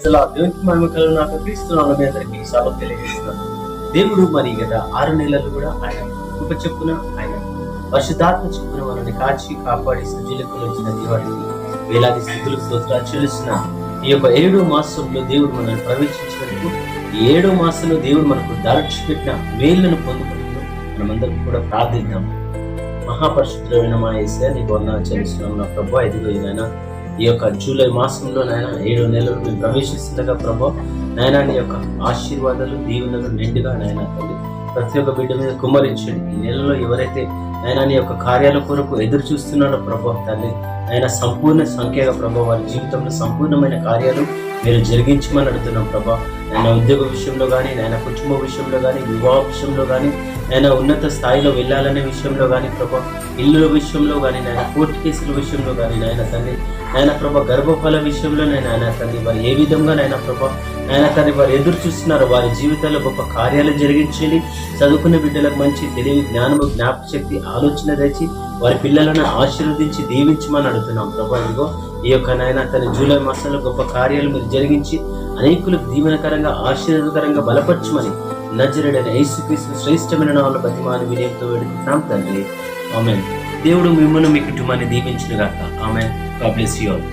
అసలు ఆ దేవునికి మహిమ కలుగును గాక. క్రీస్తునామములో మీ అందరికీ శుభాలు తెలియజేస్తున్నాను. దేవుడు మరి గత 6 నెలలు కూడా ఆయన కృప చొప్పున, ఆయన పరిశుద్ధాత్మ చొప్పున మనల్ని కాచి కాపాడి సజీలకు వచ్చిన దేవుడికి వేలాది స్థితులు స్తోత్రాలు చెల్లిస్తున్న ఈ యొక్క 7వ మాసంలో దేవుడు మనల్ని ప్రవేశించినందుకు, ఈ 7వ మాసంలో దేవుడు మనకు దాచిపెట్టిన మేళ్లను పొందుకుంటూ మనమందరం కూడా ప్రార్థిద్దాం. మహాపరిశుద్ధమైన మా యేసయ్యా, నీకు వందనాలు చెల్లిస్తున్నాం నా ప్రభువా. ఇదిగో నాయనా, ఈ యొక్క జూలై మాసంలో నాయన 7 నెలలు మేము ప్రవేశిస్తుండగా ప్రభా, నాయన నీ యొక్క ఆశీర్వాదాలు దీవెనలు నిండుగా నాయన తల్లి ప్రతి ఒక్క బిడ్డ మీద కుమ్మరించండి. ఈ నెలలో ఎవరైతే నాయన నీ యొక్క కార్యాల కొరకు ఎదురు చూస్తున్నారో ప్రభా తల్లి, ఆయన సంపూర్ణ సంఖ్యగా ప్రభా వారి జీవితంలో సంపూర్ణమైన కార్యాలు మీరు జరిగించమని అడుగుతున్నాం ప్రభా. ఆయన ఉద్యోగ విషయంలో కానీ, ఆయన కుటుంబ విషయంలో కానీ, వివాహ విషయంలో కానీ, ఆయన ఉన్నత స్థాయిలో వెళ్ళాలనే విషయంలో కానీ ప్రభా, ఇల్లుల విషయంలో కానీ, నాయన కోర్టు కేసుల విషయంలో కానీ, నాయన తండ్రి నాయన ప్రభా గర్భఫల విషయంలో నాయన తండ్రి వారు ఏ విధంగా నాయన ప్రభా నాయన తండ్రి వారు ఎదురు చూస్తున్నారు, వారి జీవితాల్లో గొప్ప కార్యాలు జరిగించండి. చదువుకున్న బిడ్డలకు మంచి తెలివి, జ్ఞానము, జ్ఞాపశక్తి, ఆలోచన తెచ్చి వారి పిల్లలను ఆశీర్వదించి దీవించమని అడుగుతున్నాం ప్రభా. ఇదిగో ఈ యొక్క నాయన తన జూలై మాసంలో గొప్ప కార్యాలు మీరు జరిగించి అనేకులకు దీవెనకరంగా ఆశీర్వాదకరంగా బలపరచమని నజరేయుడైన యేసుక్రీస్తు శ్రేష్టమైన నామములో బతిమాలి వినయంతో వేడుకుంటున్నాం తండ్రి. ఆమేన్. దేవుడు మిమ్మల్ని మీ కుటుంబాన్ని దీవించును గాక. Amen. God bless you all.